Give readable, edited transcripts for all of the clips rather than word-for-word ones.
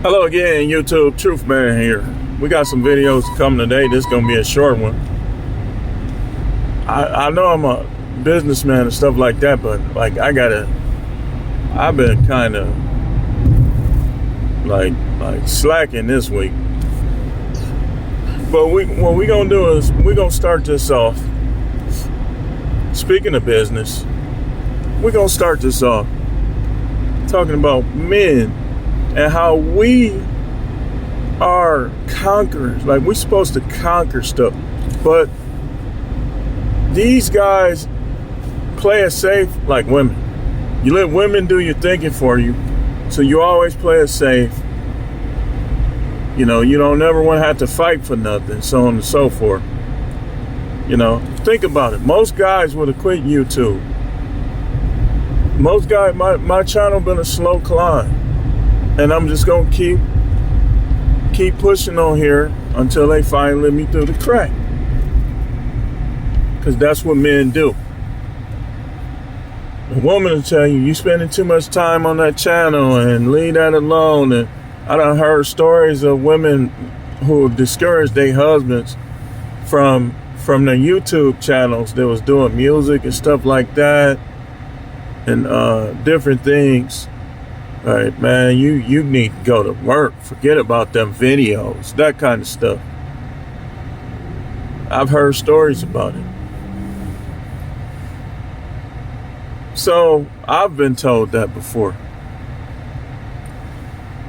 Hello again, YouTube. Truth Man here. We got some videos coming today. This is going to be a short one. I know I'm a businessman and stuff like that, but like I've been kind of like slacking this week. But what we going to do is we're going to start this off. Speaking of business, we're going to start this off talking about men and how we are conquerors. Like, we're supposed to conquer stuff. But these guys play it safe like women. You let women do your thinking for you. So you always play it safe. You know, you don't never want to have to fight for nothing, so on and so forth. You know, think about it. Most guys would have quit YouTube. Most guys, my channel been a slow climb. And I'm just gonna keep pushing on here until they finally let me through the crack. Because that's what men do. A woman will tell you, you spending too much time on that channel and leave that alone. And I done heard stories of women who discouraged their husbands from their YouTube channels that was doing music and stuff like that and different things. All right, man, you need to go to work. Forget about them videos, that kind of stuff. I've heard stories about it. So I've been told that before.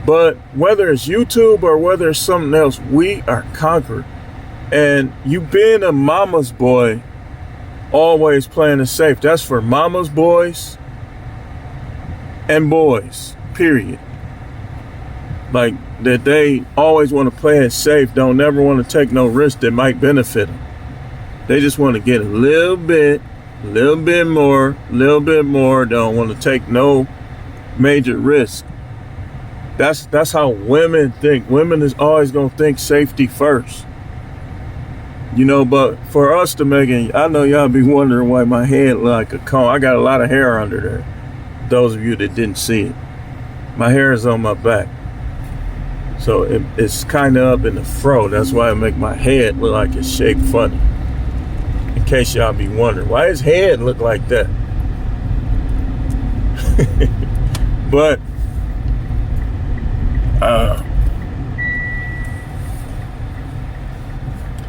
But whether it's YouTube or whether it's something else, we are conquered. And you being a mama's boy, always playing it safe. That's for mama's boys and boys. Period. Like that, they always want to play it safe, don't never want to take no risk that might benefit them. They just want to get a little bit more, don't want to take no major risk. That's how women think. Women is always going to think safety first. You know, but for us to make it, I know y'all be wondering why my head look like a comb. I got a lot of hair under there. Those of you that didn't see it. My hair is on my back. So it's kind of up in the fro. That's why I make my head look like it's shaped funny. In case y'all be wondering, why his head look like that? But,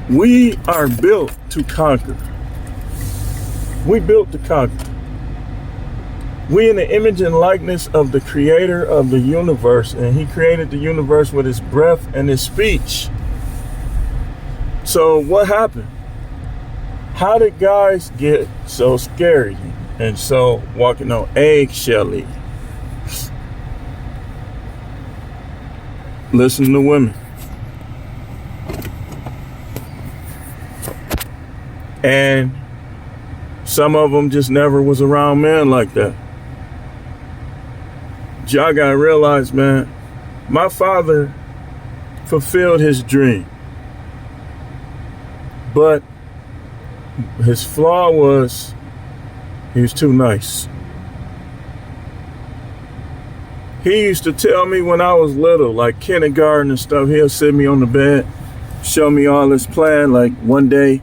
we are built to conquer. We built to conquer. We in the image and likeness of the creator of the universe, and he created the universe with his breath and his speech. So what happened? How did guys get so scary and so walking on eggshelly? Listen to women. And some of them just never was around men like that. Y'all gotta realize, man, my father fulfilled his dream. But his flaw was he was too nice. He used to tell me when I was little, like kindergarten and stuff, he'll sit me on the bed, show me all his plan. Like one day,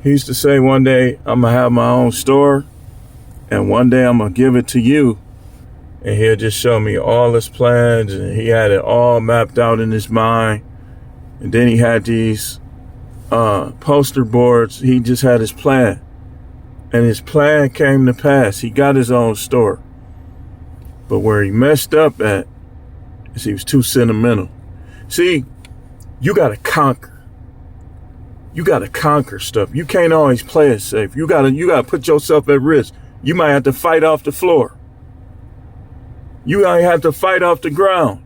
he used to say, one day I'm gonna have my own store and one day I'm gonna give it to you. And he'll just show me all his plans, and he had it all mapped out in his mind. And then he had these poster boards. He just had his plan. And his plan came to pass. He got his own store. But where he messed up at is he was too sentimental. See, you got to conquer. You got to conquer stuff. You can't always play it safe. You got to put yourself at risk. You might have to fight off the floor. You might have to fight off the ground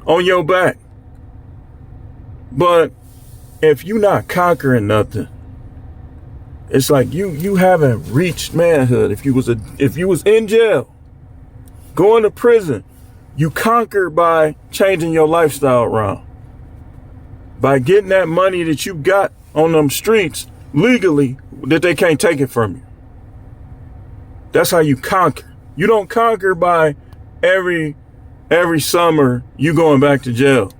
on your back. But if you're not conquering nothing, it's like you haven't reached manhood. If you was in jail, going to prison, you conquer by changing your lifestyle around. By getting that money that you got on them streets legally that they can't take it from you. That's how you conquer. You don't conquer by every every summer you going back to jail.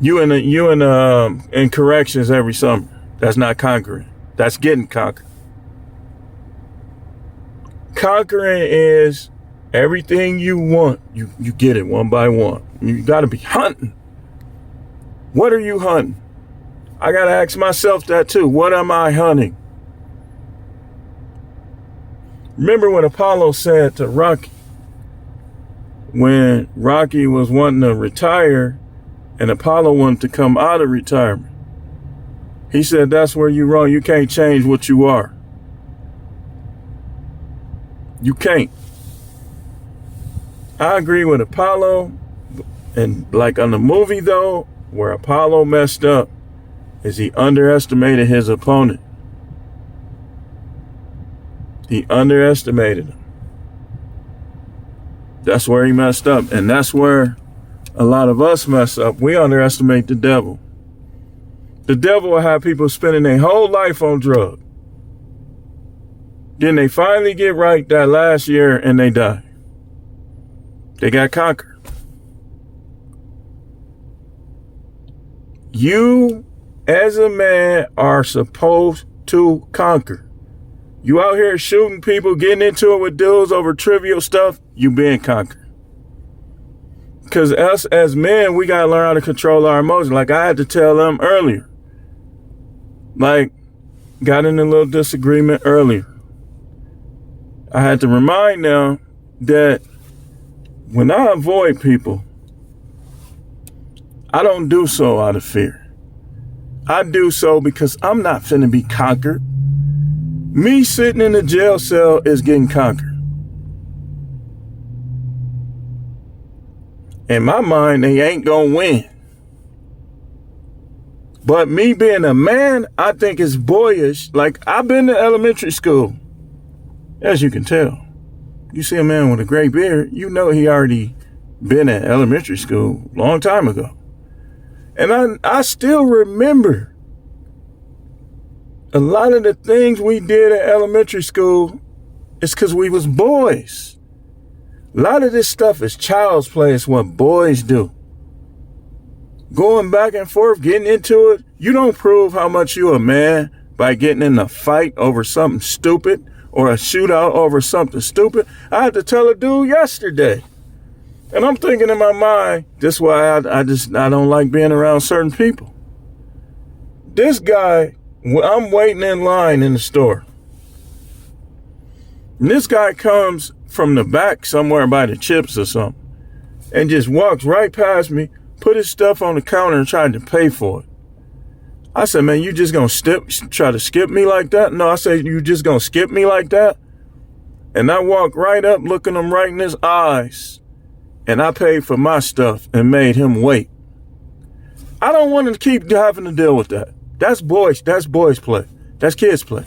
You in corrections every summer. That's not conquering. That's getting conquered. Conquering is everything you want. You get it one by one. You got to be hunting. What are you hunting? I got to ask myself that too. What am I hunting? Remember what Apollo said to Rocky when Rocky was wanting to retire and Apollo wanted to come out of retirement. He said, that's where you're wrong. You can't change what you are. You can't. I agree with Apollo. And like on the movie though, where Apollo messed up is he underestimated his opponent. He underestimated him. That's where he messed up. And that's where a lot of us mess up. We underestimate the devil. The devil will have people spending their whole life on drugs. Then they finally get right that last year and they die. They got conquered. You, as a man, are supposed to conquer. You out here shooting people, getting into it with dudes over trivial stuff, you being conquered. Because us as men, we got to learn how to control our emotions. Like I had to tell them earlier. Like, got in a little disagreement earlier. I had to remind them that when I avoid people, I don't do so out of fear. I do so because I'm not finna be conquered. Me sitting in a jail cell is getting conquered. In my mind, they ain't gonna win. But me being a man, I think it's boyish. Like, I've been to elementary school. As you can tell. You see a man with a gray beard, you know he already been at elementary school a long time ago. And I still remember a lot of the things we did at elementary school is because we was boys. A lot of this stuff is child's play. It's what boys do. Going back and forth, getting into it. You don't prove how much you a man by getting in a fight over something stupid or a shootout over something stupid. I had to tell a dude yesterday. And I'm thinking in my mind, this is why I don't like being around certain people. This guy, I'm waiting in line in the store. And this guy comes from the back somewhere by the chips or something and just walks right past me, put his stuff on the counter and tried to pay for it. I said, man, you just gonna try to skip me like that? No, I said, you just gonna skip me like that? And I walked right up, looking him right in his eyes. And I paid for my stuff and made him wait. I don't want to keep having to deal with that. That's boys play. That's kids play.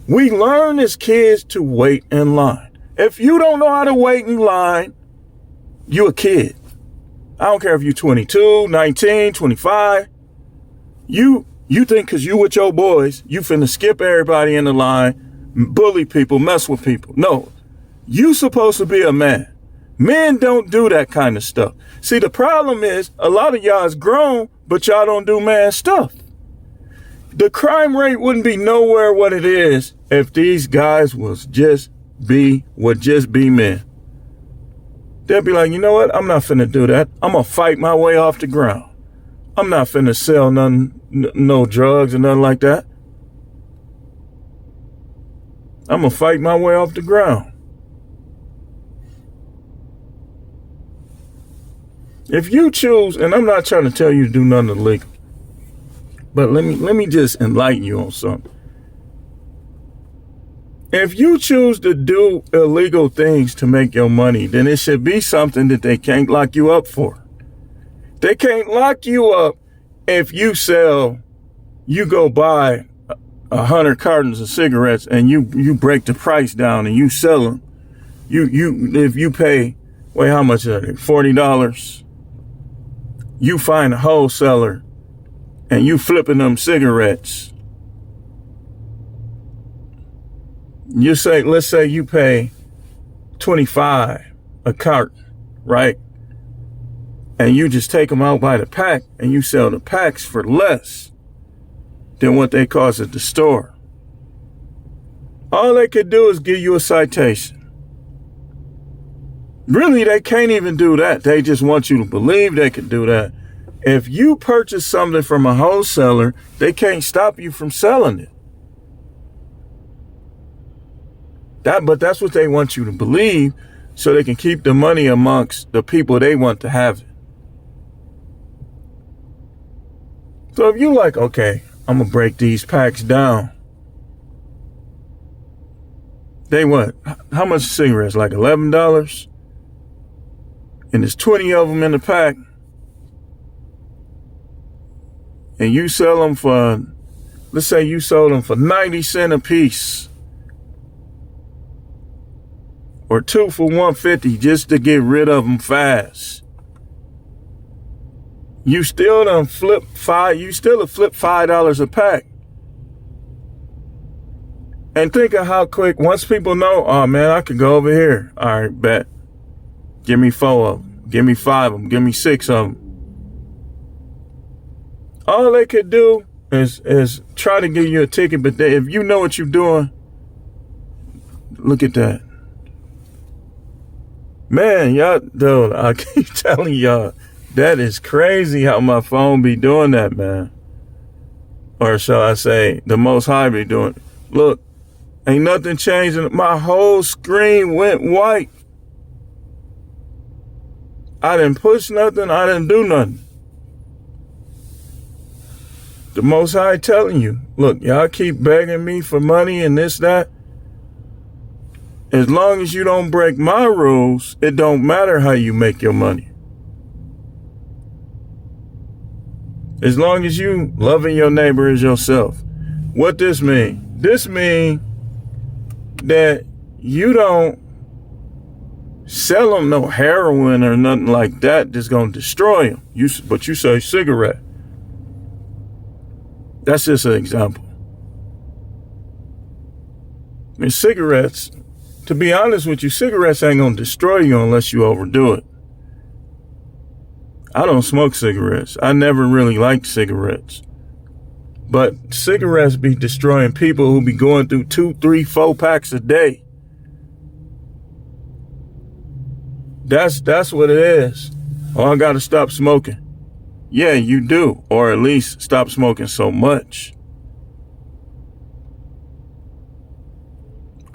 We learn as kids to wait in line. If you don't know how to wait in line, you a kid. I don't care if you're 22, 19, 25. You think because you with your boys, you finna skip everybody in the line, bully people, mess with people. No, you supposed to be a man. Men don't do that kind of stuff. See, the problem is a lot of y'all is grown, but y'all don't do man stuff. The crime rate wouldn't be nowhere what it is if these guys would just be men. They'll be like, you know what? I'm not finna do that. I'm gonna fight my way off the ground. I'm not finna sell no drugs or nothing like that. I'm gonna fight my way off the ground. If you choose, and I'm not trying to tell you to do nothing illegal, but let me just enlighten you on something. If you choose to do illegal things to make your money, then it should be something that they can't lock you up for. They can't lock you up if you go buy 100 cartons of cigarettes and you break the price down and you sell them. If you pay, wait, how much are they? $40. You find a wholesaler and you flipping them cigarettes. Let's say you pay $25 a carton, right? And you just take them out by the pack and you sell the packs for less than what they cost at the store. All they could do is give you a citation. Really, they can't even do that. They just want you to believe they can do that. If you purchase something from a wholesaler, they can't stop you from selling it. But that's what they want you to believe, so they can keep the money amongst the people they want to have it. So if you like, okay, I'm gonna break these packs down. They what? How much cigarettes? Like $11? And there's 20 of them in the pack. And you sell them for, let's say you sold them for 90 cents a piece. Or 2 for $1.50 just to get rid of them fast. You still done flip $5 a pack. And think of how quick, once people know, oh man, I could go over here. All right, bet. Give me 4 of them. Give me 5 of them. Give me 6 of them. All they could do is try to give you a ticket, but if you know what you're doing, look at that. Man, y'all, dude, I keep telling y'all, that is crazy how my phone be doing that, man. Or shall I say, the Most High be doing it. Look, ain't nothing changing. My whole screen went white. I didn't push nothing. I didn't do nothing. The Most High telling you, look, y'all keep begging me for money and this, that. As long as you don't break my rules, it don't matter how you make your money. As long as you loving your neighbor as yourself. What this mean? This mean that you don't sell them no heroin or nothing like that that's going to destroy them. But you say cigarette. That's just an example. I mean, cigarettes, to be honest with you, cigarettes ain't going to destroy you unless you overdo it. I don't smoke cigarettes. I never really liked cigarettes. But cigarettes be destroying people who be going through 2, 3, 4 packs a day. That's what it is. Oh, I got to stop smoking. Yeah, you do. Or at least stop smoking so much.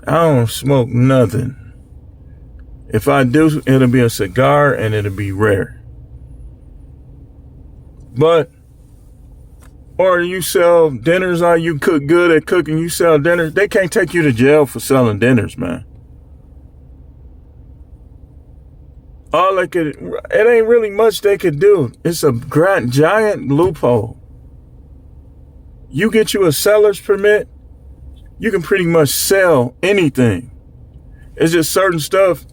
I don't smoke nothing. If I do, it'll be a cigar and it'll be rare. But, or you sell dinners, or you cook good at cooking, you sell dinners. They can't take you to jail for selling dinners, man. It ain't really much they could do. It's a giant loophole. You get you a seller's permit, you can pretty much sell anything. It's just certain stuff.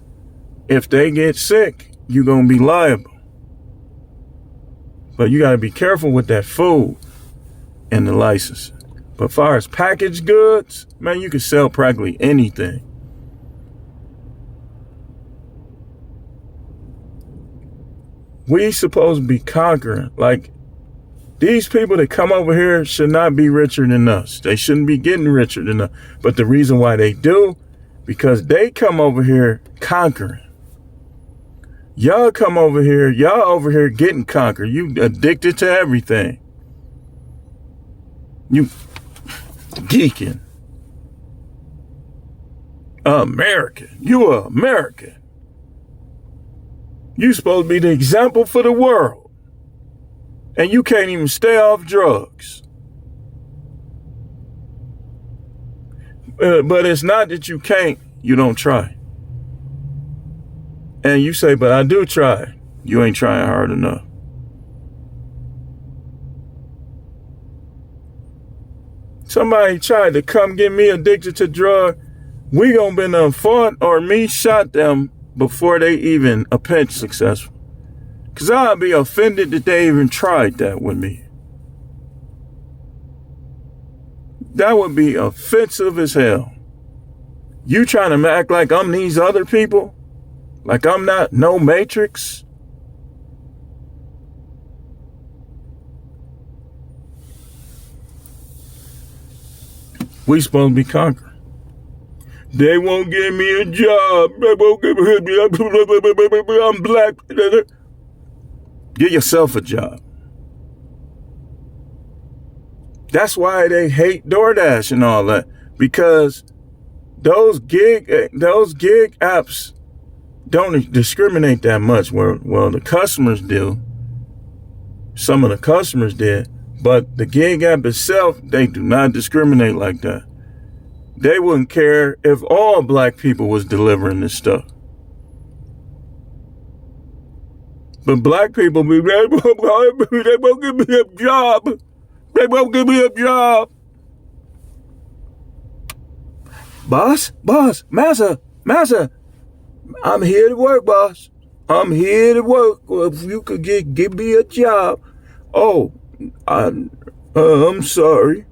If they get sick, you're going to be liable. But you got to be careful with that food and the license. But as far as packaged goods, man, you can sell practically anything. We supposed to be conquering. Like, these people that come over here should not be richer than us. They shouldn't be getting richer than us. But the reason why they do, because they come over here conquering. Y'all come over here, y'all over here getting conquered. You addicted to everything. You geeking. American. You are American. You supposed to be the example for the world. And you can't even stay off drugs. But it's not that you can't, you don't try. And you say, but I do try. You ain't trying hard enough. Somebody tried to come get me addicted to drug. We gonna been done fought or me shot them before they even a pinch successful. Cause I'd be offended that they even tried that with me. That would be offensive as hell. You trying to act like I'm these other people? Like I'm not no Matrix. We supposed to be conquering. They won't give me a job. They won't give me. I'm black. Get yourself a job. That's why they hate DoorDash and all that, because those gig apps don't discriminate that much. Well, the customers do. Some of the customers did, but the gig app itself, they do not discriminate like that. They wouldn't care if all black people was delivering this stuff. But black people they won't give me a job. They won't give me a job. Boss, massa. I'm here to work, boss. I'm here to work. If you could give me a job. Oh, I'm sorry.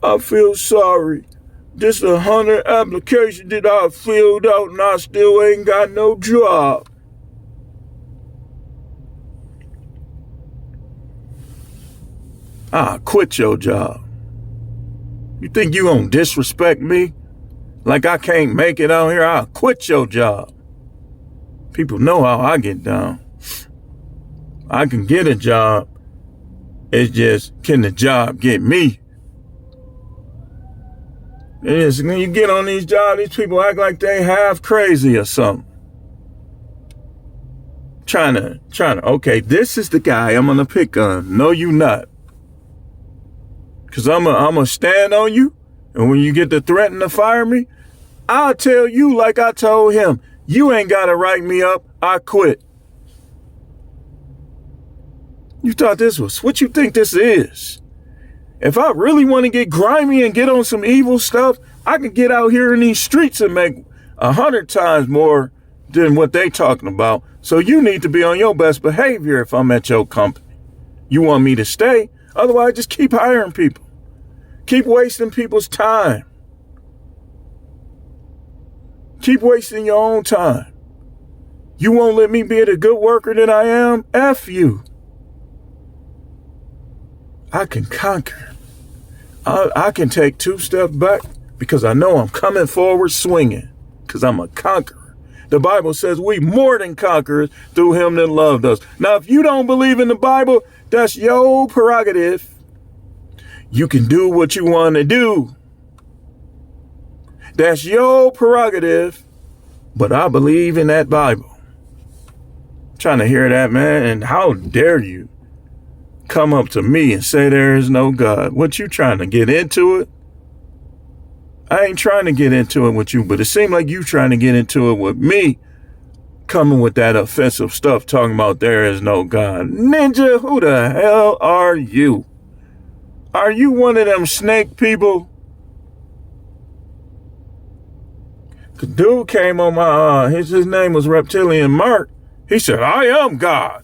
I feel sorry. This 100 applications that I filled out and I still ain't got no job. I quit your job. You think you gonna disrespect me? Like I can't make it out here? I'll quit your job. People know how I get down. I can get a job. It's just, can the job get me? It is, when you get on these jobs, these people act like they half crazy or something. Trying to, okay, this is the guy I'm gonna pick on. No, you not. Cause I'm gonna stand on you, and when you get to threaten to fire me, I'll tell you like I told him, you ain't gotta write me up, I quit. You thought this was, what you think this is? If I really want to get grimy and get on some evil stuff, I can get out here in these streets and make 100 times more than what they talking about. So you need to be on your best behavior if I'm at your company. You want me to stay? Otherwise, just keep hiring people. Keep wasting people's time. Keep wasting your own time. You won't let me be the good worker that I am? F you. I can conquer. I can take 2 steps back because I know I'm coming forward swinging because I'm a conqueror. The Bible says we more than conquerors through him that loved us. Now, if you don't believe in the Bible, that's your prerogative. You can do what you want to do. That's your prerogative. But I believe in that Bible. I'm trying to hear that, man. And how dare you come up to me and say there is no God? What, you trying to get into it? I ain't trying to get into it with you, but it seemed like you trying to get into it with me, coming with that offensive stuff, talking about there is no God. Ninja, who the hell are you? Are you one of them snake people? The dude came on my, his name was Reptilian Mark. He said, I am God.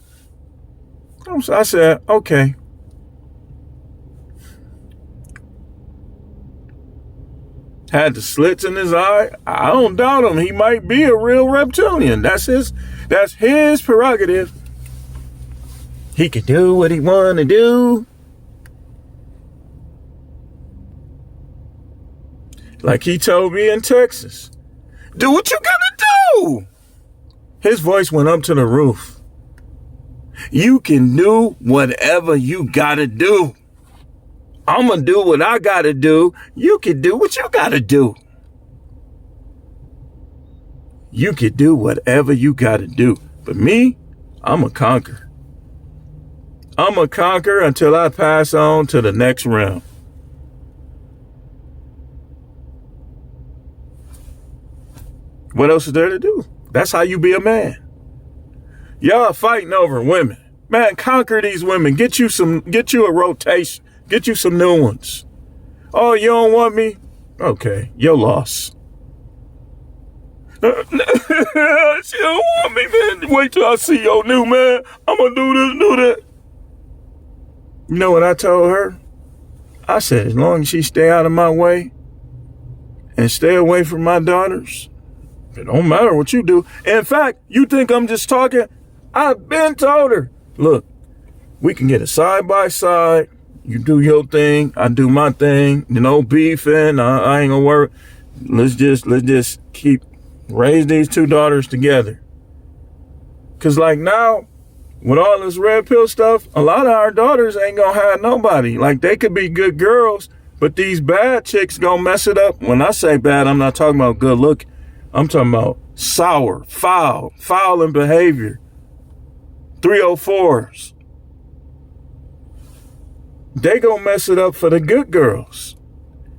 I said, okay. Had the slits in his eye. I don't doubt him. He might be a real reptilian. That's his prerogative. He could do what he want to do. Like he told me in Texas, do what you gotta do. His voice went up to the roof. You can do whatever you gotta do. I'm gonna do what I gotta do. You can do what you gotta do. You can do whatever you gotta do. But me, I'm a conquer. I'm a conquer until I pass on to the next realm. What else is there to do? That's how you be a man. Y'all fighting over women. Man, conquer these women. Get you a rotation. Get you some new ones. Oh, you don't want me? Okay, your loss. She don't want me, man. Wait till I see your new man. I'm gonna do this, do that. You know what I told her? I said, as long as she stay out of my way and stay away from my daughters, It don't matter what you do. In fact, you think I'm just talking? I've been told her, look, we can get a side by side. You do your thing, I do my thing. No beefing. I ain't gonna worry. Let's just keep raise these two daughters together. Cause like now, with all this red pill stuff, a lot of our daughters ain't gonna have nobody. Like they could be good girls, but these bad chicks gonna mess it up. When I say bad, I'm not talking about good look. I'm talking about sour, foul in behavior. 304s. They gonna mess it up for the good girls.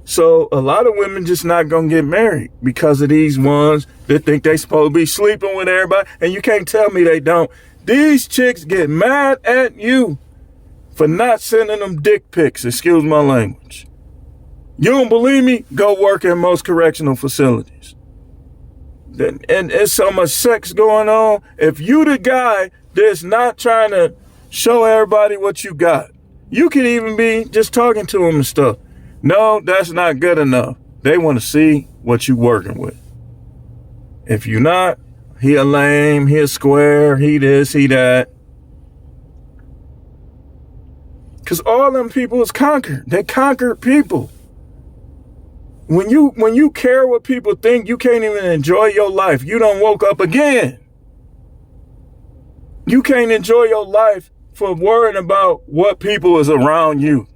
So a lot of women just not gonna get married because of these ones that think they supposed to be sleeping with everybody, and you can't tell me they don't. These chicks get mad at you for not sending them dick pics, excuse my language. You don't believe me? Go work in most correctional facilities. And there's so much sex going on. If you the guy that's not trying to show everybody what you got, you can even be just talking to them and stuff. No, that's not good enough. They want to see what you working with. If you not, he a lame, he a square, he this, he that. Because all them people is conquered. They conquered people. When you care what people think, you can't even enjoy your life. You done woke up again. You can't enjoy your life for worrying about what people is around you.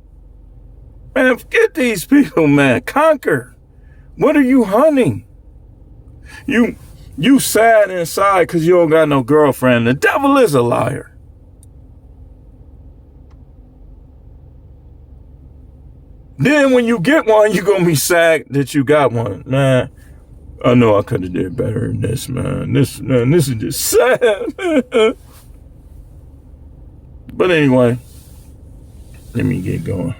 Man, forget these people, man. Conquer. What are you hunting? You sad inside because you don't got no girlfriend. The devil is a liar. Then when you get one, you're going to be sad that you got one. Man, I know I could have did better than this, man. This is just sad. But anyway, let me get going.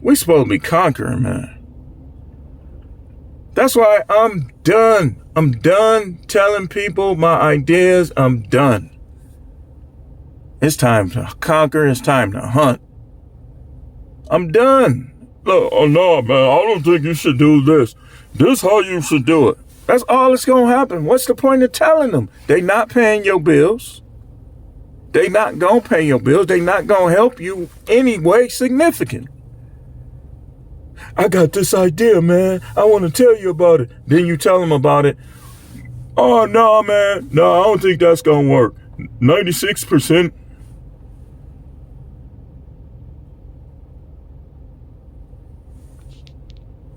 We supposed to be conquering, man. That's why I'm done. I'm done telling people my ideas. I'm done. It's time to conquer. It's time to hunt. I'm done. Look, oh no, man, I don't think you should do this. This how you should do it. That's all that's going to happen. What's the point of telling them? They not paying your bills. They not going to pay your bills. They not going to help you any way significant. I got this idea, man. I want to tell you about it. Then you tell them about it. Oh, no, man. No, I don't think that's going to work. 96%.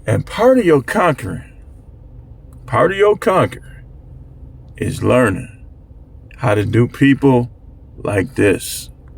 And part of your conquering is learning how to do people like this.